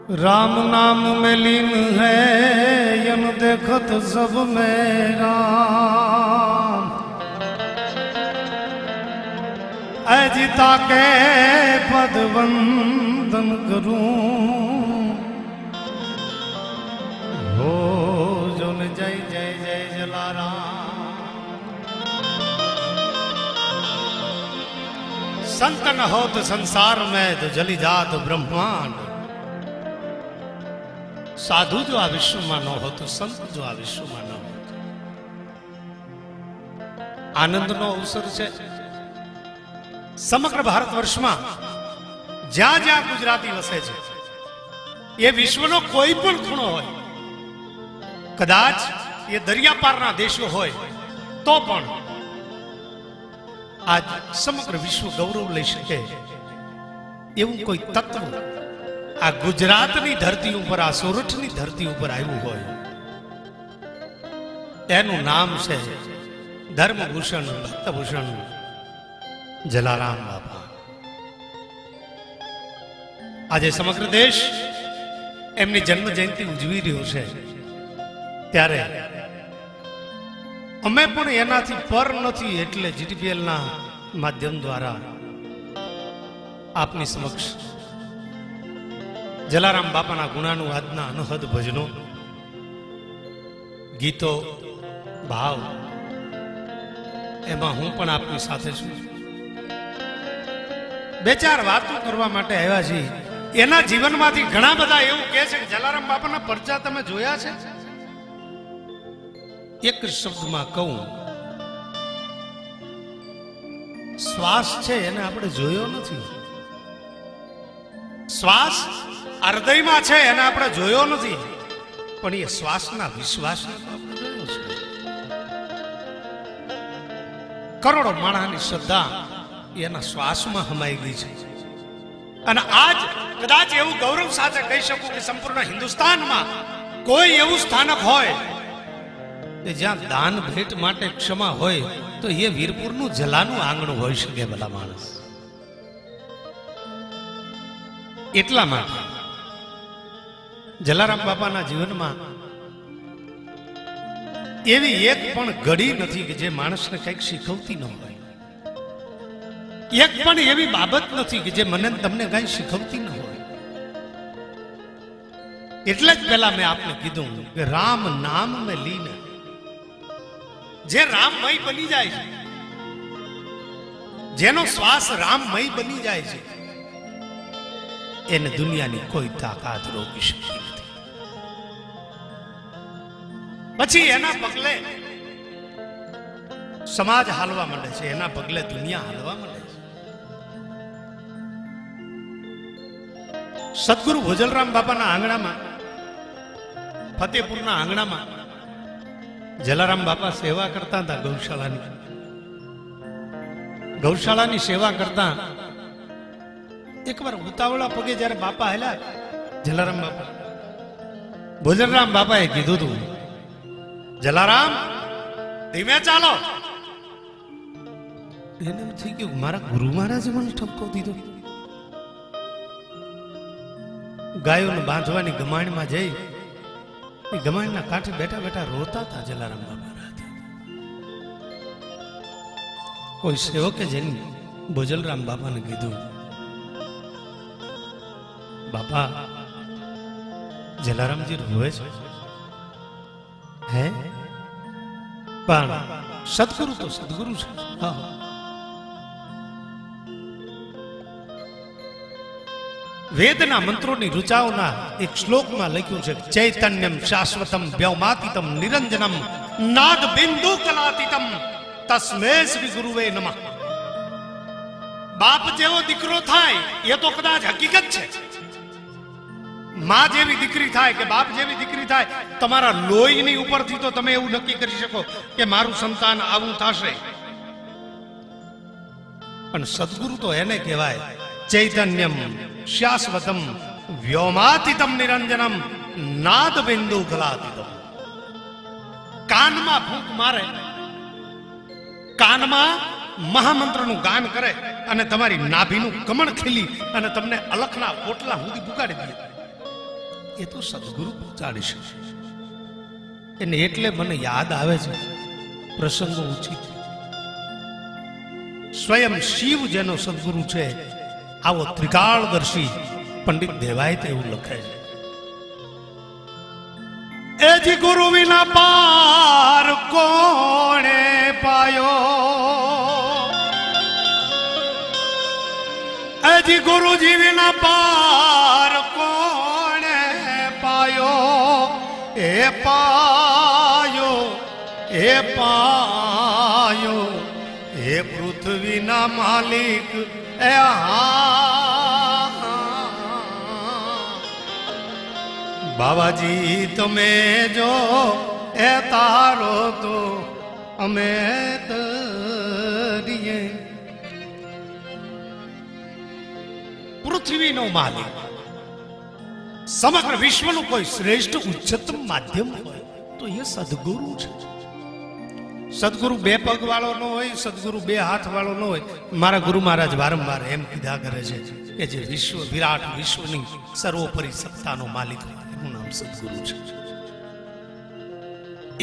राम नाम में लीन है यम देखत सब में राम। अजिता के पद वंदन करूं हो जो न जय जय जय जलाराम। संत न हो तो संसार में तो जली जात ब्रह्मांड। साधु जो आ विश्व में न हो तो संत जो आ विश्व में न हो। आनंद नो अवसर है समग्र भारतवर्ष में ज्या ज्या गुजराती वसे छे ये विश्वनो कोई पण खूणो होय, कदाच ये दरिया पारना देशो होय तो पण आज समग्र विश्व गौरव लई शके एवं कोई तत्व आ गुजरातनी धरती पर आ सोरठनी धरती पर आव्युं होय तेनुं नाम छे धर्मभूषण भक्तभूषण जलाराम बापा। आज समग्र देश एमनी जन्म जयंती उजवी रह्यो छे त्यारे अमे पण एनाथी पर नथी एटले जीटीपीएल ना माध्यम द्वारा आपनी समक्ष जलाराम बापाना गुणानु आदना अनहद भजनो गीतो भाव एमां हूँ पण आपनी साथे छुं। बे चार वातो करवा माटे आव्या छीए। एना जीवनमांथी घणा बधा एवुं कहे छे के जलाराम बापाना परचा तमे जोया छे। एक शब्द में कहूं श्वास छे एने आपणे जोयो नथी। श्वास हृदय में छे एने आपणे जोयो नथी पण ए श्वासना विश्वासने आपणे जोयो छे। करोड़ों माणसनी श्रद्धा एना श्वास में हमाई गई छे अने आज कदाच एवुं गौरव साथे कही शकूं के संपूर्ण हिंदुस्तान में कोई एवुं स्थानक होय ज्यां दान भेट माटे क्षमा होय तो ये वीरपुरनुं जलानुं आंगणुं होई शके। भला माणस एटला माटे जलाराम बापाना जीवनमां एवी एक पण घड़ी नथी के जे माणसने कंईक शीखवती न होय। एक पण एवी बाबत नथी के जे मने तमने कंई शीखवती न होय। એટલે જ પહેલા મેં આપને કીધું કે રામ નામ में लीन जे राममय बनी जाए छे, जेनो श्वास राममय बनी जाए छे एने दुनियानी कोई ताकात रोकी शकती नथी। पछी एना पगले समाज हालवा मांडे छे, एना पगले दुनिया हालवा मांडे छे। सद्गुरु भोजलराम बापाना आंगणामां फतेहपुरना आंगणामां जलाराम बापा सेवा करता था। गौशाला सेवा करता एक बार उतावला पगे जયારે बापा हेला जलाराम बापा भोजलराम बापा ए कीधुं तू जलाराम धीमे चालो। એને થઈ ગયું મારા ગુરુ મહારાજે મને ઠપકો દીધો। ગાયોને બાંધવાની ગમાણમાં જઈ गमाणना कांठे बैठा बैठा रोता था जलाराम बाबा रात। कोई सेवके जन भोजलराम बाबा ने कीधुं बापा जलाराम जी रोए छे है पण सद्गुरु तो सद्गुरु छे। हाँ वेदना मंत्रों रुचाओना एक श्लोक में लख्યું છે चैतन्यम शाश्वतम व्योमातीतम निरंजनम नाद बिंदु कलातीतम तस्मै श्री गुरुवे नमः। बाप जेवो दीकरो थाय ये तो कदाच हकीकत छे। मां जेवी दीकरी थाय के बाप जेवी दीकरी थाय तमारा लोहीनी उपरथी तो तमे एवुं नक्की करी शको के मारू संतान आवुं थशे। पण सद्गुरु तो एने कहेवाय चैतन्यम शाश्वतम व्योमातीतम निरंजनम नाद बिंदु कलातीतम। कान में फूंक मारे, कान में महामंत्रનું ગાન કરે અને તમારી નાભીનું કમળ ખીલી અને તમને અલખના પોટલા સુધી પુગાડી દે એ તો સદગુરુ પહોંચાડી શકે. એને એટલે મને યાદ આવે છે પ્રસંગો ઉચિત. સ્વયં શિવ જેનો સદગુરુ છે, આવો ત્રિકાળદર્શી પંડિત દેવાય તેવું લખે છે. એજી ગુરુ વિના પાર કોણે પાયો, એજી ગુરુજી વિના પાર કોણે પાયો, એ પાયો એ પાયો એ પૃથ્વીના માલિક એ બાબાજી તમે જો એ તારો તો અમે તરીએ. પૃથ્વીનો માલિક, સમગ્ર વિશ્વનું કોઈ શ્રેષ્ઠ ઉચ્ચતમ માધ્યમ હોય તો એ સદગુરુ છે. સદગુરુ બે પગ વાળો ન હોય, સદગુરુ બે હાથ વાળો ન હોય. મારા ગુરુ મહારાજ વારંવાર એમ કીધા કરે છે કે જે વિશ્વ વિરાટ વિશ્વની સર્વોપરી સત્તાનો માલિક હોય એનું નામ સદગુરુ છે.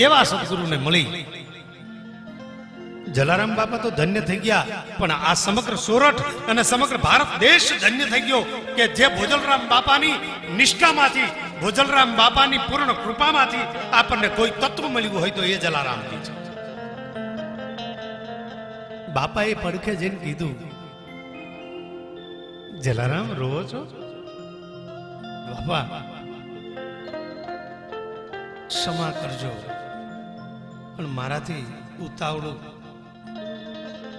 એવા સદગુરુને મળી જલારામ બાપા તો ધન્ય થઈ ગયા, પણ આ સમગ્ર સોરઠ અને સમગ્ર ભારત દેશ ધન્ય થઈ ગયો કે જે ભોજલરામ બાપાની નિષ્ઠામાંથી, ભોજલરામ બાપાની પૂર્ણ કૃપામાંથી આપણને કોઈ તત્વ મળ્યું હોય તો એ જલારામજી છે. બાપાએ પડખે જઈને કીધું, જલારામ રોવો છો? બાપા ક્ષમા કરજો, પણ મારાથી ઉતાવળું.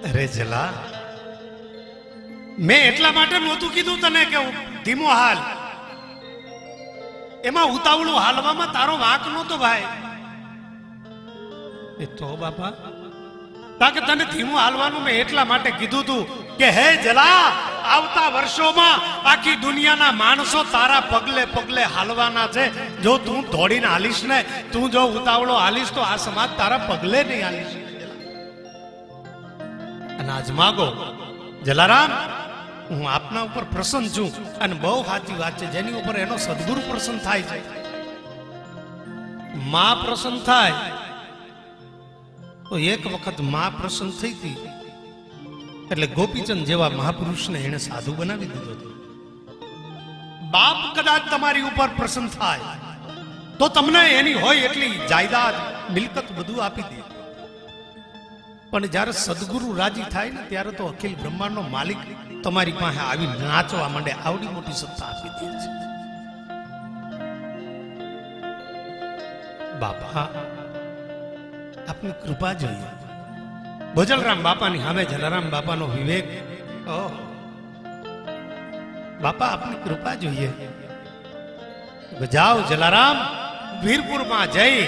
અરે જલા, મેં એટલા માટે નહોતું કીધું તને કે ધીમો હાલ. એમાં ઉતાવળું હાલવામાં તારો વાંક નહોતો ભાઈ. એ તો બાપા, કારણ કે તને ધીમું હાલવાનું મેં એટલા માટે કીધું તું કે હે જલા, આવતા વર્ષોમાં આખી દુનિયાના માણસો તારા પગલે પગલે હાલવાના છે. જો તું દોડીને હાલીશ ને, તું જો ઉતાવળો હાલીશ તો આ સમાજ તારા પગલે નહીં હાલીશ. અને આજ માગો જલારામ, હું આપના ઉપર પ્રસન્ન છું. અને બહુ સાચી વાત છે, જેની ઉપર એનો સદગુરુ પ્રસન્ન થાય છે. માં પ્રસન્ન થાય તો એક વખત માં પ્રસન્ન થઈ હતી એટલે ગોપીચંદ જેવા મહાપુરુષને એને સાધુ બનાવી દીધો હતો. બાપ કદાચ તમારી ઉપર પ્રસન્ન થાય તો તમને એની હોય એટલી જાયદાદ મિલકત બધું આપી દે. પણ જ્યારે સદગુરુ રાજી થાય ને ત્યારે તો અખિલ બ્રહ્માંડનો માલિક તમારી પાસે આવી નાચવા માંડે, આવડી મોટી સત્તા આપી દે છે. બાપા આપની કૃપા જોઈએ. ભોજલરામ બાપાની સામે જલારામ બાપાનો વિવેક. બાપા આપની કૃપા જોઈએ. જાઓ જલારામ, વીરપુરમાં જઈ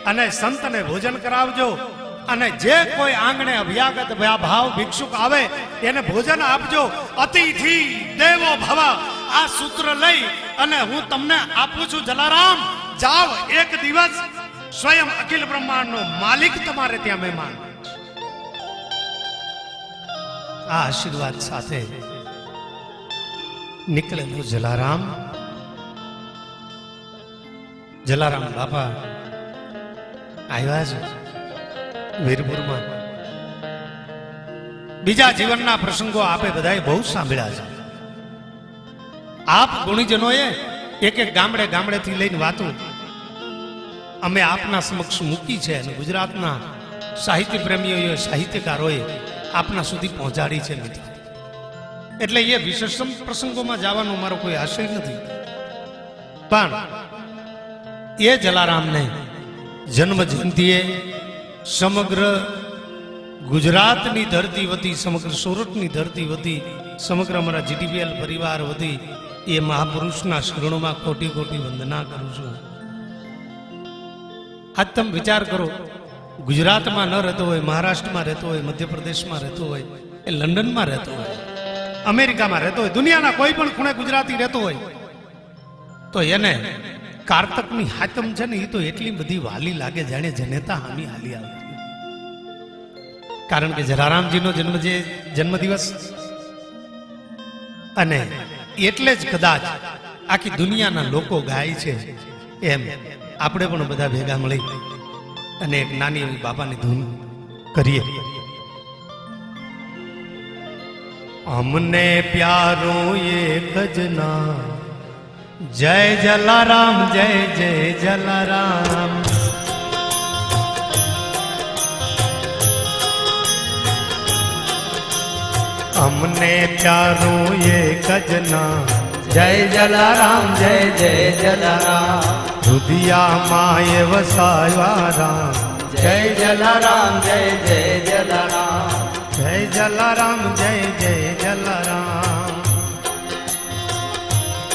અને સંતને ભોજન કરાવજો. અને જે કોઈ આંગણે અભ્યાગત ભાવ ભિક્ષુક આવે એને ભોજન આપજો. અતિથિ દેવો ભવ, આ સૂત્ર લઈ અને હું તમને આપું છું જલારામ. જાઓ, એક દિવસ સ્વયં અખિલ બ્રહ્માંડનો માલિક તમારે ત્યાં મહેમાન. આ આશીર્વાદ સાથે નીકળેલો જલારામ. જલારામ બાપા આવ્યા છે વીરપુરમાં. બીજા જીવનના પ્રસંગો આપે બધાએ બહુ સાંભળ્યા છે. આપ ગુણીજનોએ એક એક ગામડે ગામડેથી લઈને વાતો અમે આપના સમક્ષ મૂકી છે અને ગુજરાતના સાહિત્ય પ્રેમીઓએ, સાહિત્યકારોએ આપના સુધી પહોંચાડી છે મિત્રો. એટલે એ વિશેષ પ્રસંગોમાં જવાનો મારો કોઈ આશય નથી, પણ એ જલારામને જન્મ જયંતિએ સમગ્ર ગુજરાતની ધરતી વતી, સમગ્ર સોરઠની ધરતી વતી, સમગ્ર અમારા જીટીપીએલ પરિવાર વતી એ મહાપુરુષના શરણોમાં કોટી કોટી વંદના કરું છું. આજ તમે વિચાર કરો, ગુજરાતમાં ન રહેતો હોય, મહારાષ્ટ્રમાં રહેતો હોય, મધ્યપ્રદેશમાં રહેતો હોય, એ લંડનમાં રહેતો હોય, અમેરિકામાં રહેતો હોય, દુનિયાના કોઈ પણ ખૂણે ગુજરાતી રહેતો હોય તો એને કારતકની હાતમ છે ને, એ તો એટલી બધી વાલી લાગે જાણે જનેતા હામી હાલી આવતી. કારણ કે જલારામજીનો જન્મદિવસ, અને એટલે જ કદાચ આખી દુનિયાના લોકો ગાય છે એમ આપણે પણ બધા ભેગા મળી અને એક નાની એવી બાપાની ધૂન કરીએ. અમને પ્યારો એક જ નામ, જય જલારામ, જય જય જલારામ. અમને પ્યારો એક જ નામ, જય જલારામ, જય જય જલારામ. રુદિયામાં એ વસાયા રામ, જય જલારામ, જય જય જલારામ. જય જલારામ, જય જય જલારામ.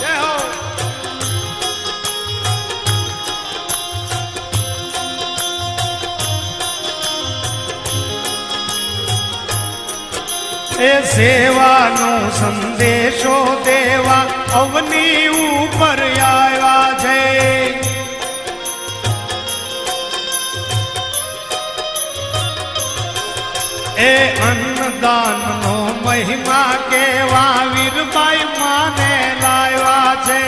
જય હો. એ સેવાનો સંદેશો દેવા અવની ઉપર આવ્યા છે. એ અન્નદાનનો મહિમા કેવા વીરબાઈ માને લાવ્યા છે.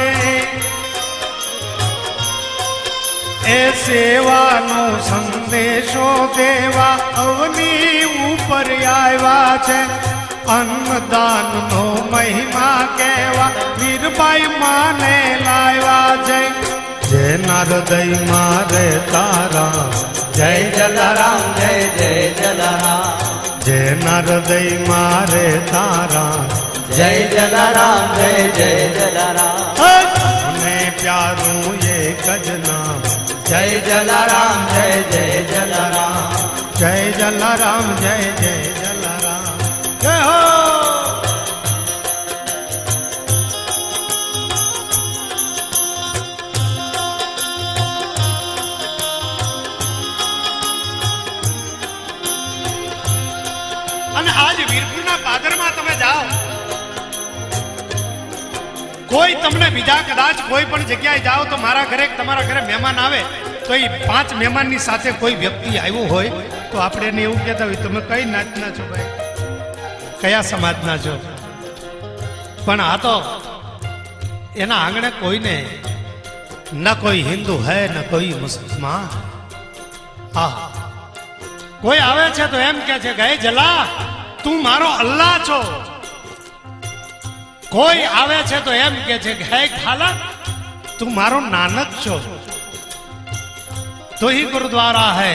એ સેવાનો સંદેશો દેવા અવની ઉપર આવ્યા છે. અન્નદાનનો મહિમા કેવા વીરબાઈ માને લાવ્યા છે. જેના હૃદયમાં રે તારા, જય જલારામ, જય જય જલારામ. જેના હૃદયમાં રે તારા, જય જલારામ, જય જય જલારામ. અને પ્યારું એક જ નામ, જય જલારામ, જય જય જલારામ. જય જલારામ, જય જય જલારામ. જય હો. અને આજ વીરપુરના પાદરમાં તમે જાઓ, કોઈ તમને બીજા કદાચ કોઈ પણ જગ્યાએ જાઓ તો મારા ઘરે તમારા ઘરે મહેમાન આવે તો એ 5 મહેમાનની સાથે કોઈ વ્યક્તિ આવ્યો હોય તો આપણે એને એવું કહેતા હોય તમે કઈ નાતના છો ભાઈ, કયા સમાજના છો. પણ આ તો એના આંગણે કોઈને ન કોઈ હિન્દુ હૈ ન કોઈ મુસલમાન. હા, કોઈ આવે છે તો એમ કે છે ગયે જલા તું મારો અલ્લાહ છો. કોઈ આવે છે તો એમ કે છે હે ખાલા તું મારો નાનક છો. તો ही गुरुद्वारा है,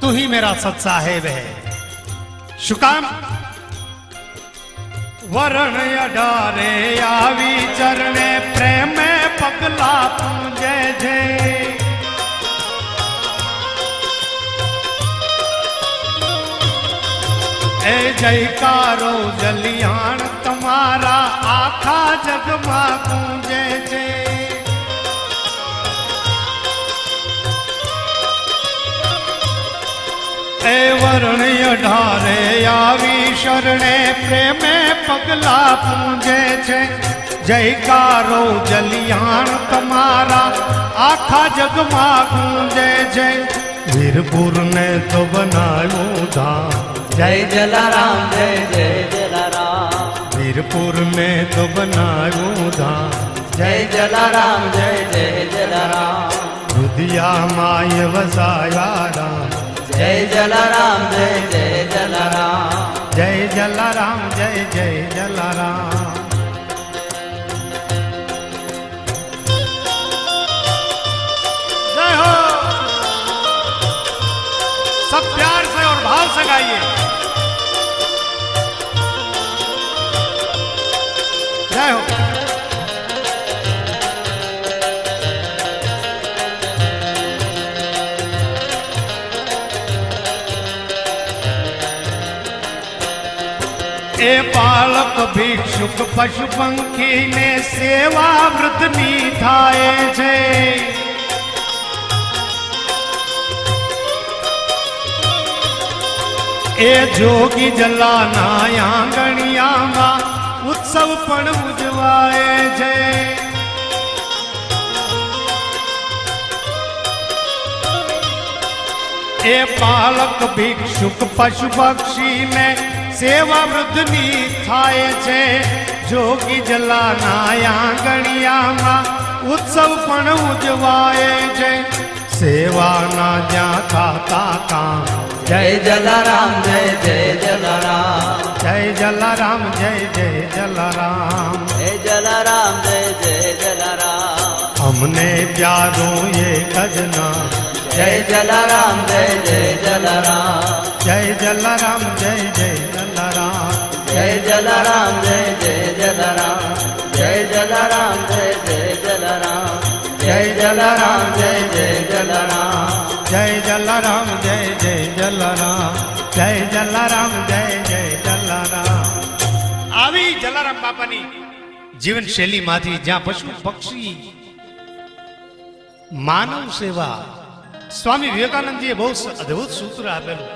तू ही मेरा सत साहेब है. શું કામ? વરણ 18 આવી ચરણે પ્રેમે પગલા પૂજે છે. એ જયકારો જલિયાણ તમારા આખા જગમાં ગુંજે છે. એ વરણ 18 આવી શરણે પ્રેમે પગલા પૂજે છે. જયકારો જલિયાણ તમારા આખા જગમાં ગુંજે છે. વીરપુરને તો બનાવ્યું ધામ, જય જલારામ, જય જય જલારામ. વીરપુરને તો બનાવ્યું ધામ, જય જલારામ, જય જય જલારામ. રુદિયામાં એ વસાયા રામ, જય જલારામ, જય જય જલારામ. જય જલારામ, જય જય જલારામ. जय हो. सब प्यार से और भाव से गाइए. जय हो. એ બાળક ભિક્ષુક પશુ પંખીને સેવા વૃદ્ધની થાય છે. એ જોગી જલાના આંગણિયામાં ઉત્સવ પણ ઉજવાય છે. એ બાળક ભિક્ષુક પશુ પક્ષીને સેવા વૃદ્ધની થાય છે. જોગી જલાના આંગણિયામાં ઉત્સવ પણ ઉજવાય છે સેવાના જ્યાં થાતા કામ જય જલારામ જય જય જલારામ જય જલારામ જય જય જલારામ જય જલારામ જય જય જલારામ અમને પ્યારો એક જ નામ જય જલારામ જય જય જલારામ જય જલારામ જય જય જલારામ જય જલારામ જય જય જલારામ જય જલારામ જય જય જલારામ જય જલારામ જય જય જલારામ જય જલારામ જય જય જલારામ જય જલારામ જય જય જલારામ આવી જલારામ બાપાની જીવન શૈલીમાંથી જ્યાં પશુ પક્ષી માનવ સેવા स्वामी विवेकानंद जी बहुत अद्भुत सूत्र આપેલું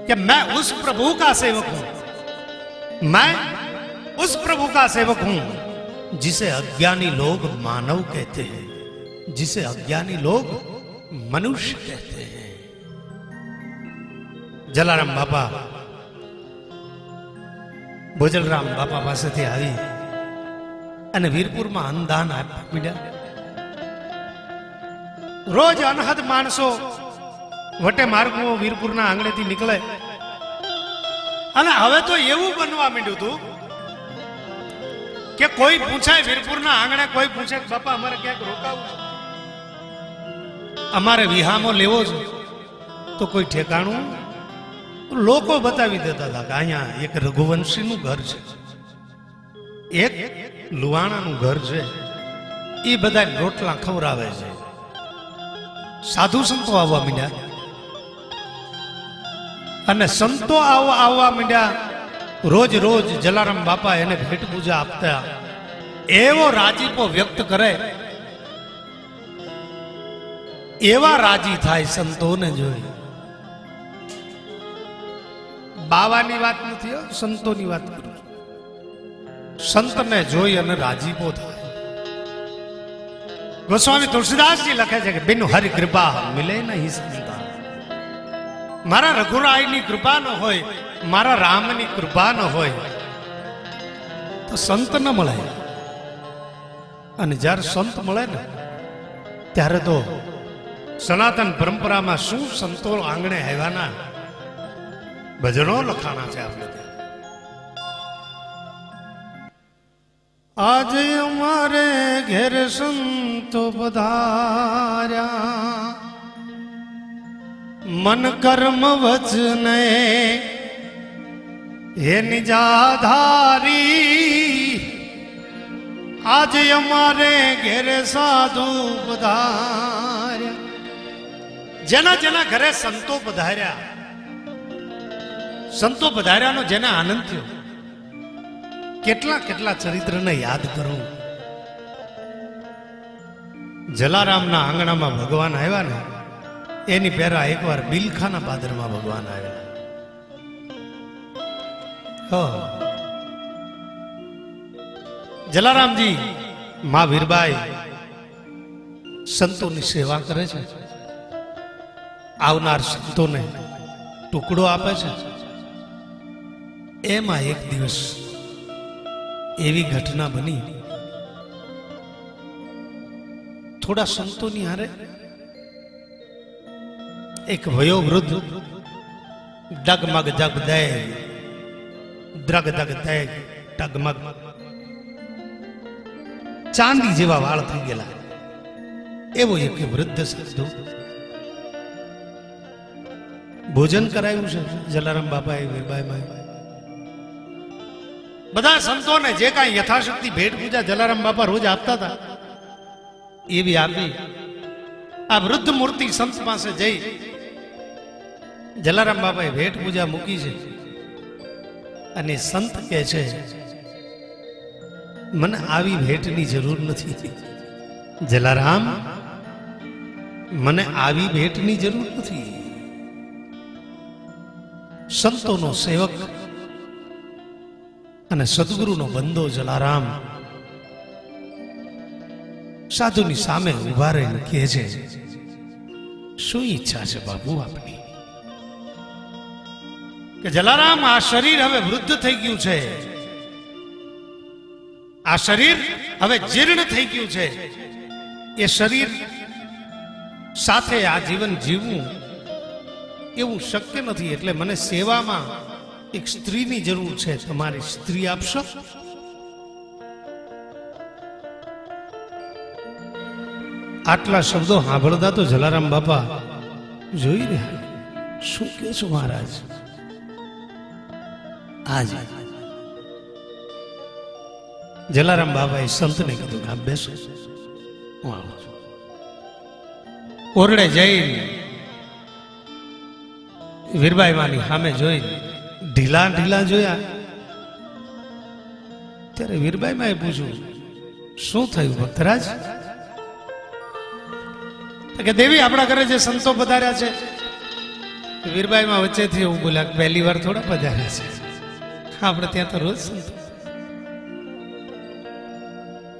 कि मैं उस प्रभु का सेवक हूं मैं उस प्रभु का सेवक हूं जिसे अज्ञानी लोग मानव कहते हैं जिसे अज्ञानी लोग मनुष्य कहते हैं जलाराम बापा भोजलराम बापा पासेથી આવી અને વીરપુરમાં અન્નદાન આપવા મળ્યા રોજ અનહદ માણસો વટે માર્ગો વીરપુરના આંગણેથી નીકળે અને હવે તો એવું બનવા માંડ્યું હતું કે કોઈ પૂછાય વીરપુરના આંગણે કોઈ પૂછે કે બાપા અમારે ક્યાંક રોકાવું છે અમારે વિહામો લેવો છે તો કોઈ ઠેકાણું લોકો બતાવી દેતા હતા કે અહીંયા એક રઘુવંશીનું ઘર છે એક લુહાણાનું ઘર છે એ બધા રોટલા ખવડાવે છે સાધુ સંતો આવવા માંડ્યા અને સંતો આવવા માંડ્યા રોજ રોજ જલારામ બાપા એને ભેટ પૂજા આપતા એવો રાજીપો વ્યક્ત કરે એવા રાજી થાય સંતોને જોઈ બાવાની વાત નથી સંતોની વાત કરું સંતને જોઈ અને રાજીપો થાય ગોસ્વામી તુલસીદાસજી લખે છે કે બિન હરિ કૃપા મિલે નહીં સંતા મારા રઘુરાયની કૃપા ન હોય મારા રામની કૃપા ન હોય તો સંત ન મળે અને જ્યારે સંત મળે ને ત્યારે તો સનાતન પરંપરામાં શું સંતો આંગણે આવ્યાના ભજનો લખાણા છે આપણે આજે અમારે ઘેર સંતો પધાર્યા મન કર્મ વચને હે નિજાધારી આજે અમારે ઘેર સાધુ પધાર્યા જેના જેના ઘરે સંતો પધાર્યાનો જેને આનંદ થયો કેટલા કેટલા ચરિત્રને યાદ કરું જલારામના આંગણામાં ભગવાન આવ્યા ને એની પહેલા એકવાર બિલખાના પાદરમાં ભગવાન આવ્યા જલારામજી માં વીરબાઈ સંતોની સેવા કરે છે આવનાર સંતોને ટુકડો આપે છે એમાં એક દિવસ એવી ઘટના બની થોડા સંતોની હારે એક વયો વૃદ્ધ ડગમગ જગદે દ્રગ દગ દે ડગમગ ચાંદી જેવા વાળ થઈ ગયેલા એવો એક વૃદ્ધ સાધુ ભોજન કરાયું છે જલારામ બાપાએ વીરબાઈમાં બધા સંતોને જે કાંઈ યથાશક્તિ ભેટ પૂજા જલારામ બાપા રોજ આપતા હતા એવી આપી આ વૃદ્ધ મૂર્તિ સંત પાસે જઈ જલારામ બાપાએ ભેટ પૂજા મૂકી છે અને સંત કહે છે મને આવી ભેટની જરૂર નથી જલારામ મને આવી ભેટની જરૂર નથી સંતોનો સેવક અને સદગુરુનો બંદો જલારામ સાધુની સામે ઉભા રહીને કહે છે શું ઈચ્છા છે બાપુ આપની કે જલારામ આ શરીર હવે વૃદ્ધ થઈ ગયું છે આ શરીર હવે જીર્ણ થઈ ગયું છે. એ શરીર સાથે આ જીવન જીવવું એવું શક્ય નથી. એટલે મને સેવામાં એક સ્ત્રીની જરૂર છે. તમારી સ્ત્રી આપશો? આટલા શબ્દો સાંભળતા તો જલારામ બાપા જોઈ રહ્યા, શું કે છો મહારાજ? આજ જલારામ બાબાએ સંતને કીધું કે આપ બેસો, હું આવું છું. ઓરડે જઈને વીરબાઈ માની સામે જોઈ ઢીલા ઢીલા જોયા. ત્યારે વીરબાઈ માએ પૂછ્યું, શું થયું ભક્તરાજ? કે દેવી, આપણા ઘરે જે સંતો પધાર્યા છે. વીરબાઈ માં વચ્ચેથી એવું બોલ્યા, પહેલી વાર થોડા પધાર્યા છે, આપણે ત્યાં તો રોજ સંતો.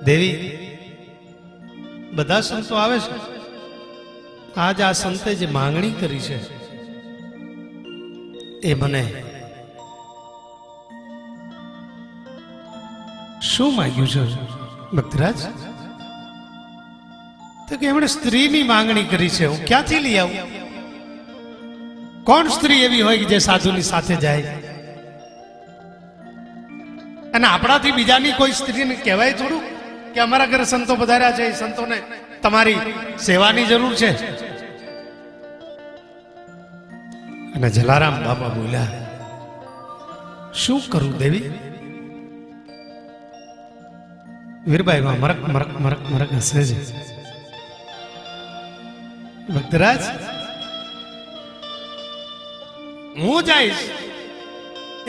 દેવી, બધા સંતો આવે છે, આજ આ સંતે જે માંગણી કરી છે એ મને શું માંગ્યું છે ભક્તરાજ? તો કે એમણે સ્ત્રીની માંગણી કરી છે. હું ક્યાંથી લઈ આવું? કોણ સ્ત્રી એવી હોય કે જે સાધુની સાથે જાય? અને આપણાથી બીજાની કોઈ સ્ત્રીને કહેવાય થોડું કે અમારા ઘરે સંતો પધાર્યા છે, એ સંતોને તમારી સેવાની જરૂર છે? અને જલારામ બાપા બોલ્યા, શું કરું દેવી? વીરબાઈ માં મરક મરક મરક મરક હસે છે. ભક્તરાજ, હું જઈશ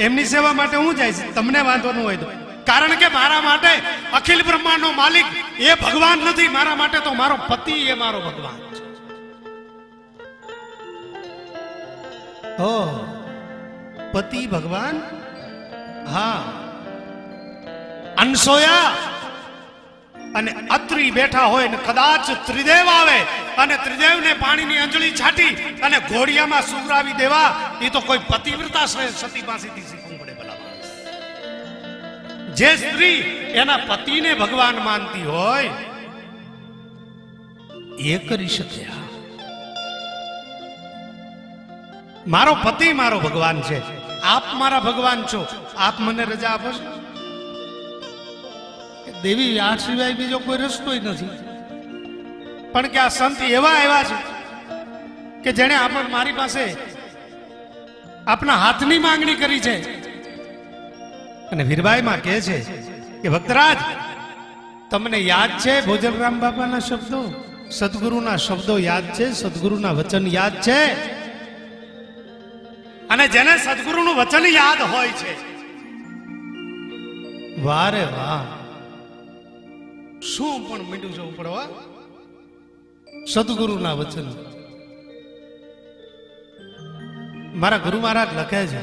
એમની સેવા માટે, હું જઈશ, તમને વાંધો ન હોય તો. કારણ કે મારા માટે અખિલ બ્રહ્માંડનો માલિક એ ભગવાન નથી, મારા માટે તો મારો પતિ એ મારો ભગવાન છે. ઓ પતિ ભગવાન? હા. અનસોયા અને અત્રી બેઠા હોય ને કદાચ ત્રિદેવ આવે અને ત્રિદેવને પાણીની અંજળી છાટી અને ઘોડિયામાં સુવરાવી દેવા, એ તો કોઈ પતિવ્રતા સતી પાસેથી શીખવું પડે. ભલા જે સ્ત્રી એના પતિને ભગવાન માનતી હોય એ કરી શકે. મારો પતિ મારો ભગવાન છે, આપ મારા ભગવાન છો, આપ મને રજા આપો છો? દેવી, આ સિવાય બીજો કોઈ રસ્તો નથી. પણ કે આ સંત એવા એવા છે કે જેણે મારી પાસે આપના હાથની માંગણી કરી છે. અને વીરબાઈ માં કહે છે કે ભક્તરાજ, તમને યાદ છે ભોજનરામ બાપાના શબ્દો, સદગુરુના શબ્દો યાદ છે, સદગુરુના વચન યાદ છે? અને જેને સદગુરુનું વચન યાદ હોય છે, વારે વાહ, શું પણ મીંડું જવું પડવા. સદગુરુના વચન મારા ગુરુ મહારાજ લખે છે,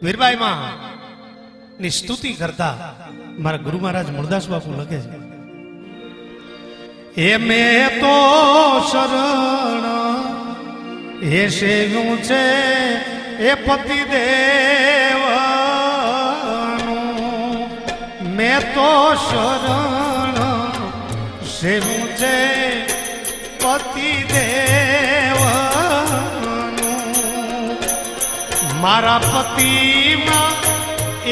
વીરબાઈ માં ની સ્તુતિ કરતા મારા ગુરુ મહારાજ મૂળદાસ બાપુ લખે છે, એ મેં તો શરણ એ સેવ્યું છે એ પતિ દેવનું, મેં તો શરણ સેવ્યું છે પતિ દેવનું, મારા પતિમાં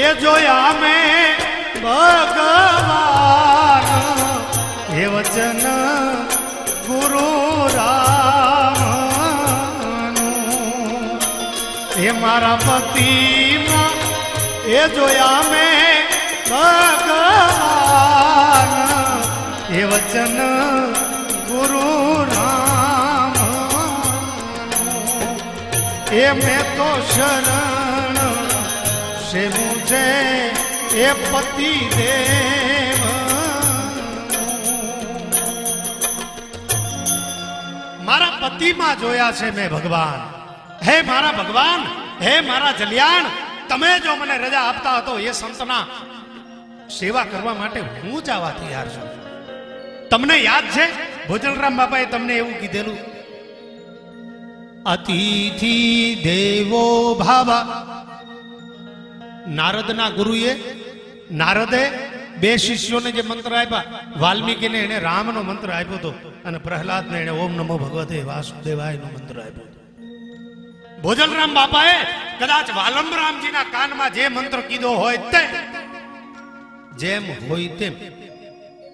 એ જોયા મેં ભગવાન, એ વચન ગુરુ રામનું, એ મારા પતિમાં એ જોયા મેં ભગવાન, એ વચન ગુરુ રામનું, એ મેં તો શરણ સેવું છે એ પતિ દેવ. મારા પતિમાં જોયા છે મેં ભગવાન. હે મારા ભગવાન, હે મારા જલિયાણ, તમે જો મને રજા આપતા હતો એ સંતના સેવા કરવા માટે હું જવા તૈયાર છું. તમને યાદ છે ભોજનરામ બાપાએ તમને એવું કીધેલું, અતિથિ દેવો ભાવા. નારદના ગુરુએ નારદે બે શિષ્યોને જે મંત્ર આપ્યા, વાલ્મીકીને એને રામનો મંત્ર આપ્યો હતો અને પ્રહલાદને એને ઓમ નમો ભગવતે વાસુદેવાયનો મંત્ર આપ્યો હતો. ભોજલરામ બાપાએ કદાચ વાલમરામજીના કાનમાં જે મંત્ર કીધો હોય તે જેમ હોય તેમ,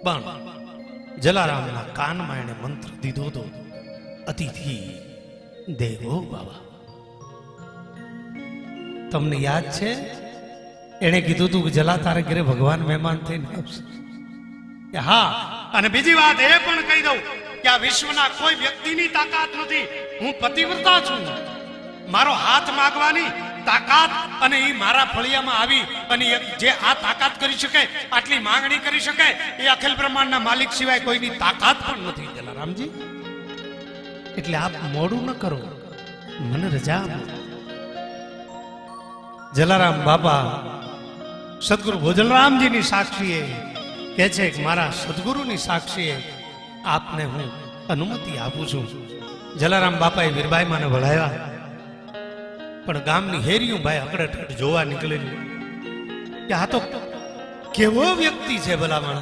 પણ જલારામના કાનમાં એને મંત્ર દીધો હતો, અતિથિ દેવો બાબા. તમને યાદ છે એને કીધું હતું કે જલા તારે ઘરે ભગવાન મહેમાન થઈને આવશે? હા. અને બીજી વાત એ પણ કહી દઉં કે આ વિશ્વના કોઈ વ્યક્તિની તાકાત નથી, હું પતિવ્રતા છું. મારો હાથ માંગવાની તાકાત અને એ મારા ફળિયામાં આવી અને જે આ તાકાત કરી શકે, આટલી માંગણી કરી શકે, એ અખિલ બ્રહ્માંડના માલિક સિવાય કોઈની તાકાત પણ નથી જલારામજી. એટલે આપ મોડું ન કરો, મને રજા આપો. જલારામ બાપા સદગુરુ ભોજલરામજીની સાક્ષીએ કહે છે કે મારા સદગુરુની સાક્ષીએ આપને હું અનુમતિ આપું છું. જલારામ બાપાએ વીરબાઈમાને વળાવ્યા, પણ ગામની હેરિયું ભાઈ અકડઠ જોવા નીકળેલી કે આ તો કેવો વ્યક્તિ છે ભલામણ.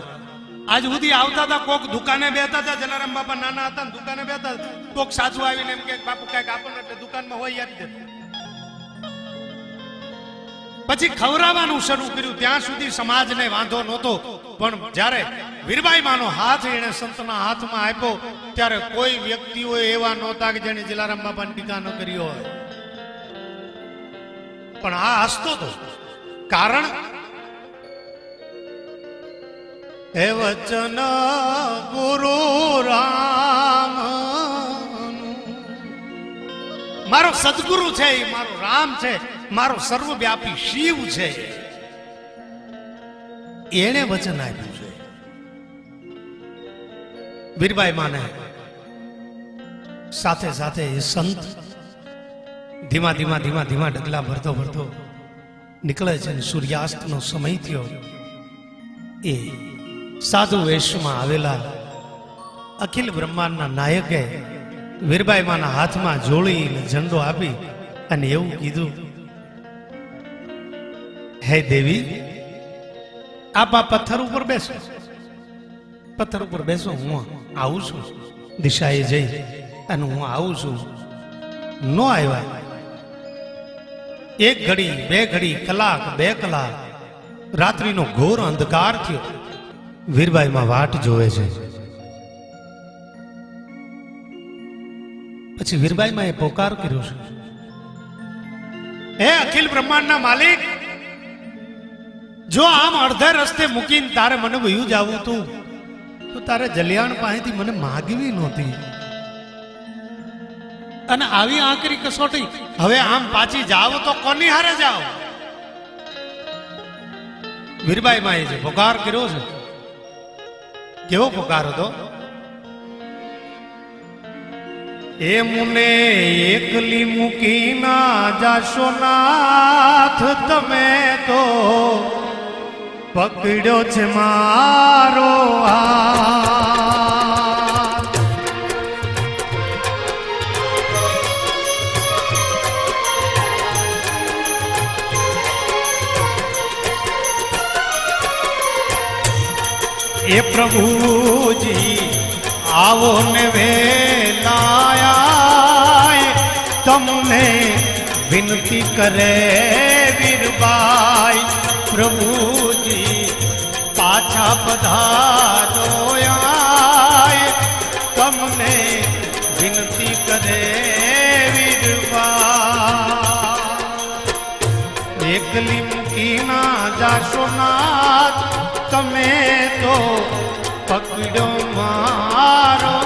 આજ સુધી આવતા હતા, કોક દુકાને બેઠા હતા, જલારામ બાપા નાના હતા ને દુકાને બેઠા, કોક સાચું આવીને એમ કે બાપુ કઈક આપણને, એટલે દુકાનમાં હોય યાદ દે. પછી ખવડાવવાનું શરૂ કર્યું, ત્યાં સુધી સમાજને વાંધો નહોતો, પણ જ્યારે વીરબાઈ માનો હાથ એને સંતના હાથમાં આપ્યો ત્યારે કોઈ વ્યક્તિઓ એવા નહોતા કે જેને જલારામ બાપાની ટીકા ન કરી હોય. પણ આ હસતો હતો, કારણ હે વચન ગુરુ રામ, મારો સદગુરુ છે, એ મારો રામ છે, મારો સર્વવ્યાપી શિવ છે, એને વચન આપ્યું છે. વીરબાઈ માને સાથે સાથે એ સંત ધીમા ધીમા ધીમા ધીમા ડગલા ભરતો ભરતો નીકળે છે. સૂર્યાસ્તનો સમય થયો. એ સાધુ વેશમાં આવેલા અખિલ બ્રહ્માંડના નાયકે વીરબાઈ માના હાથમાં જોડીને ઝંડો આપી અને એવું કીધું, હે દેવી, આપ આ પથ્થર ઉપર બેસો, પથ્થર ઉપર બેસો, હું આવું છું દિશાએ જઈ, અને હું આવું છું. નો આવ્યા. એક ઘડી, બે ઘડી, કલાક, બે કલાક, રાત્રિનો ઘોર અંધકાર થયો. વીરબાઈમાં વાટ જોવે છે. પછી વીરબાઈમાં એ પોકાર કર્યો છે, હે અખિલ બ્રહ્માંડના માલિક, જો આમ અડધે રસ્તે મૂકીને તારે મને વયું જાવું તું, તો તારે જલિયાણ પાસેથી મને માગવી નહોતી. અને આવી આકરી કસોટી, હવે આમ પાછી જાવ તો કોની હારે જાવ? વીરબાઈ માં જે પોકાર કર્યો છે, કેવો પોકાર હતો? એ મુને એકલી મૂકી ના જાશો નાથ, તમે તો પકડ્યો છે મારો હાથ. એ પ્રભુજી આવો ને વેલાય, તમને વિનતી કરે વીરબાઈ, પ્રભુજી પાછા પધારો, તમને વિનતી કરે વીરબાઈ. એકલી મૂકી ના જાશો નાથ, તમે તો પકડો મારો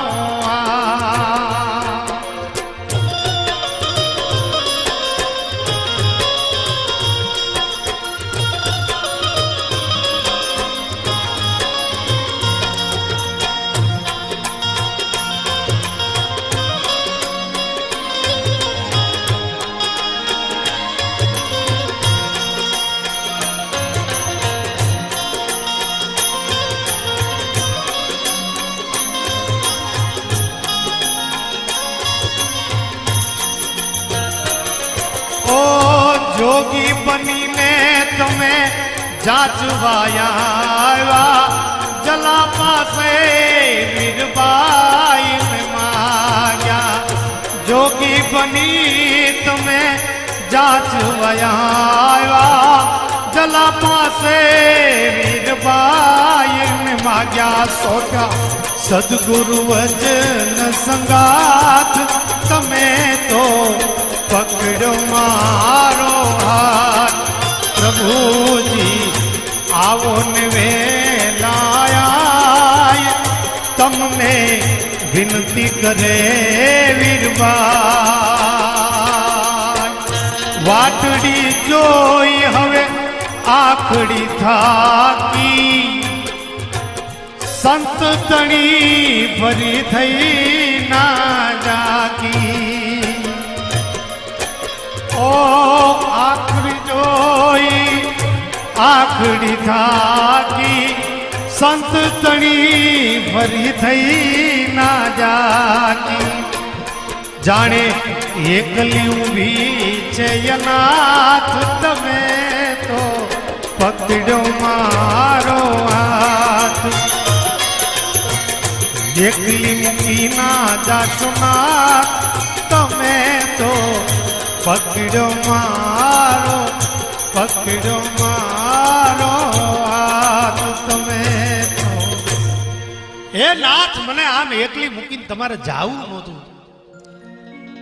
જોગી બનીને તમે જાચવાયા આવ્યા જલા પાસે વીરબાઈ ને માગ્યા જોગી બની તમે જાચવાયા આવ્યા જલા પાસે વીરબાઈ ને માગ્યા સોટ્યા સદગુરુ વચન સંગાત તમે તો પકડો મારો હાથ પ્રભુજી આવો ને વેલાય તમને વિનતી કરે વીરબાઈ વાટડી જોઈ હવે આખડી થાકી સંત તણી ભરી થઈ ના જાગી ઓ આખડી જોઈ આખડી થાકી સંત તણી ભરી થઈ ના જાગી જાણે એકલી ઊભી છે અનાથ તમે તો પકડો મારો હાથ એકલી મૂકી ના જાશો ના તમે તો પકડો મારો હાથ તમે તો હે નાથ મને આમ એકલી મૂકીને તમારે જાવું નહોતું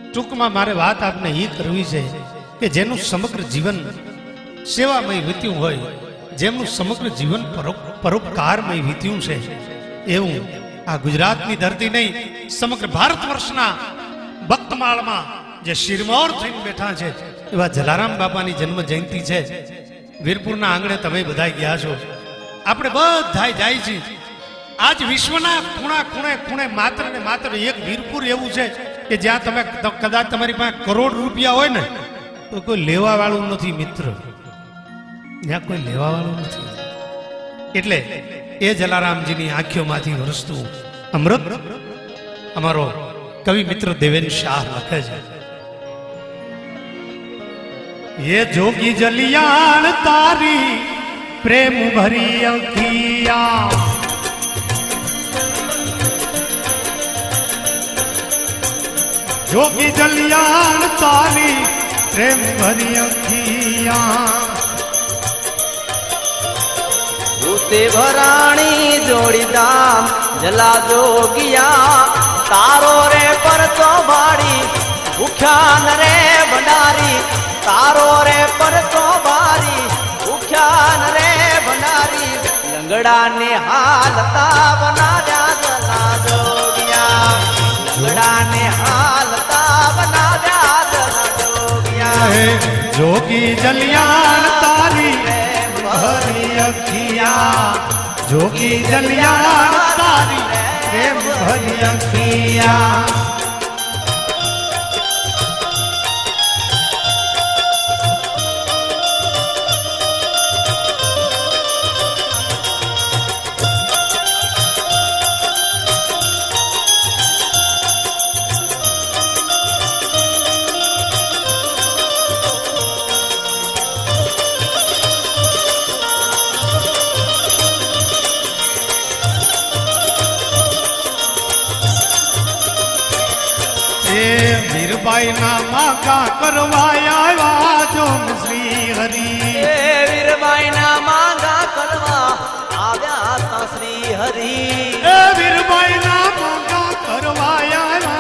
ટૂંકમાં મારે વાત આપને એ કરવી છે કે જેનું સમગ્ર જીવન સેવામય વીત્યું હોય જેમનું સમગ્ર જીવન પરોપકારમય વીત્યું છે એવું આ ગુજરાતની ધરતી નહીં સમગ્ર ભારત વર્ષના ભક્તમાળમાં જે શિરમોર થઈને બેઠા છે એવા જલારામ બાપાની જન્મ જયંતિ છે વીરપુરના આંગણે તમે બધા ગયા છો આપણે બધા જાય છીએ આજ વિશ્વના ખૂણા ખૂણે માત્ર ને માત્ર એક વીરપુર એવું છે કે જ્યાં તમે કદાચ તમારી પાસે કરોડ રૂપિયા હોય ને તો કોઈ લેવા વાળું નથી મિત્ર ત્યાં કોઈ લેવા વાળું નથી એટલે એ જલારામજીની આંખોમાંથી વરસતું અમૃત અમારો કવિ મિત્ર દેવેન શાહ લખે છે ये जोगी जलियान तारी प्रेम भरी अखिया जोगी जलियान तारी प्रेम भरी अखिया ભૂતે ભરાણી જોડી દામ જલા જોગિયા તારો રે પરચો ભાડી ભૂખ્યા ન રે ભંડારી તારો રે પરચો ભારી ભૂખ્યા ન રે ભંડારી લંગડા ને હાલતા બનાવ્યા જલા જોગિયા લંગડા ને હાલતા બનાવ્યા જલા જોગિયા जोगी जलियान तारी भरी अखिया जोगी जलियान तारी प्रेम भरी अखिया વીરબાઈ ના માગા કરવાયા જોમ શ્રી હરી વીરબાઈ ના માંગા કરવા આવ્યા તા શ્રી હરી વીરબાઈ ના માગા કરવાયા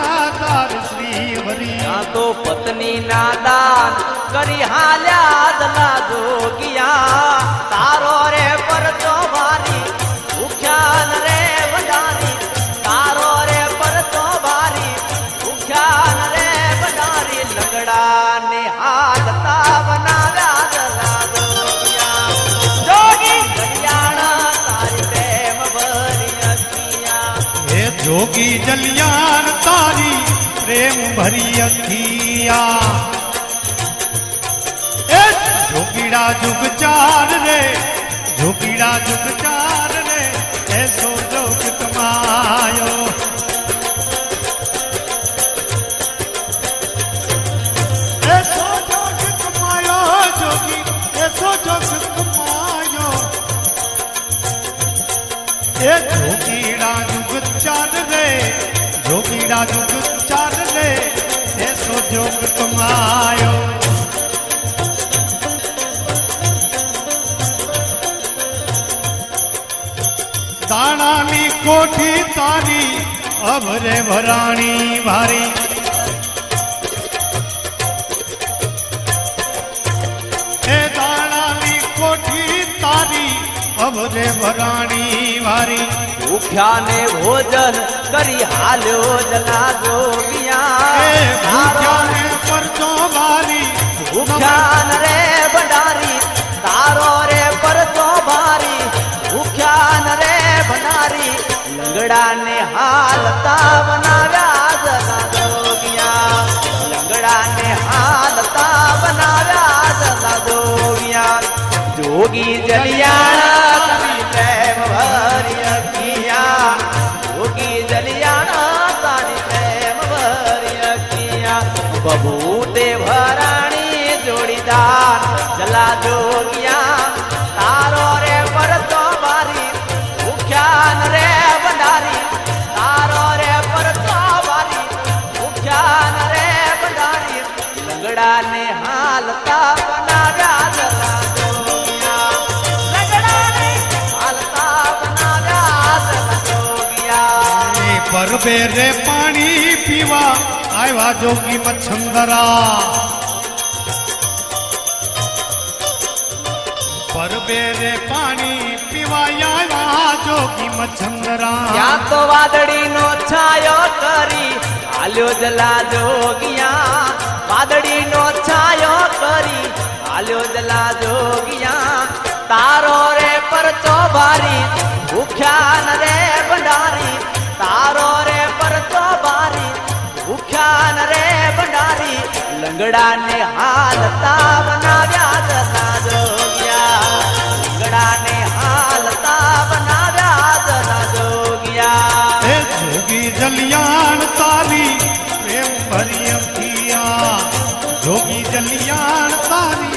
તાર શ્રી હરી આ તો પત્ની ના દાન કરી હાલ્યા દલા જોગિયા તારો રે પરચો ભારી ભૂખ્યા ન રે વડારી તારો રે પરચો ભારી ભૂખ્યા ન રે વડારી લંગડા ને હાલતા બનાવ્યા દલા જોગિયા જોગી કલ્યાણ તારી પ્રેમ ભરી અખિયા હે જોગી જલિયાન તારી પ્રેમ ભરી અખિયા એ જોગીડા જુગ ચાર રે જોગીડા જુગ ચાર રે એસો જોગ કમાયો એસો જોગ કમાયો જોગી એસો જોગ કમાયો जुगा जुग चाल ले ऐसो जोग कमायो दाणानी कोठी तारी अभरे भराणी भारी ए दाणानी कोठी तारी अभरे भराणी भारी भूख्या ने भोजन करी हाल्यो जला जोगिया भूख्या ने परचो भारी भूख्या न रे भंडारी तारो रे परचो भारी भूख्या न रे भंडारी लंगड़ा ने हालता बनाव्या जला जोगिया लंगड़ा ने हालता बनाव्या जला जोगिया जोगी जलियाणा कभी प्रेम भरी अखिया जोगी जलियाणा तारी प्रेम भरी अखिया बबूते भराणी जोड़ीदार जला जोगिया तारो रे परतो बारी भूख्या न रे भंडारी तारो रे परतो बारी भूख्या न रे भंडारी लंगड़ा ने हालता बनाव्या जला जोगिया लंगड़ा ने हालता बनाव्या जला जोगिया पर बेरे पानी पीवा आया जोगी मच्छंदरा पर बेरे पानी पीवा आया जोगी मच्छंदरा या तो वादड़ी नो छायो करी हाल्यो जला जोगिया वादड़ी नो छायो करी हाल्यो जला जोगिया तारो रे परचो भारी भूख्या न रे भंडारी तारो रे परचो भारी भूख्या न रे भंडारी लंगड़ा ने हालता बनाव्या जला जोगिया लंगड़ा ने हालता बनाव्या जला जोगिया ए जोगी जलियान तारी प्रेम भरी अखिया जोगी जलियान तारी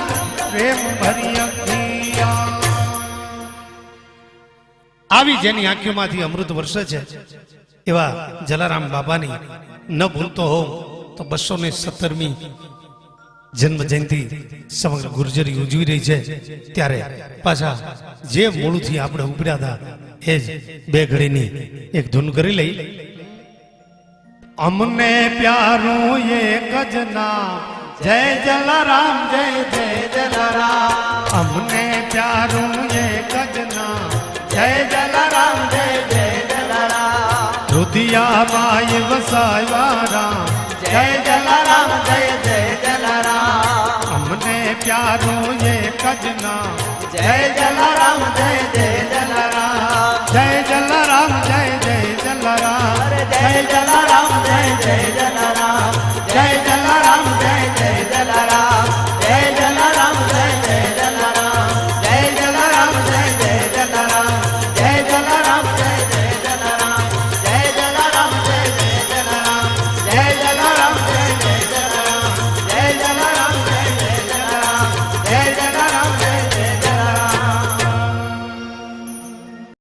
प्रेम भरी अखिया આવી જેની આંખોમાંથી અમૃત વરસે છે એવા જલારામ બાબાની ન ભૂલતો હોઉં તો 217મી જન્મ જયંતિ સમગ્ર ગુર્જરી ઉજવી રહી છે ત્યારે પાછા જે મૂળથી આપણે ઉપડ્યા હતા એ જ બે ઘડીની એક ધૂન કરી લઈ અમને પ્યારું એક જ નામ જય જલારામ જય જય જલારામ અમને પ્યારું એક જ નામ જય જલારામ જય જય જલારામ રુદિયા માય વસાવ્યા રામ જય જલારામ જય જય જલારામ અમને પ્યારું એક જ નામ જય જલારામ જય જય જલારામ જય જલારામ જય જય જલારામ જય જલારામ જય જય જલારામ જય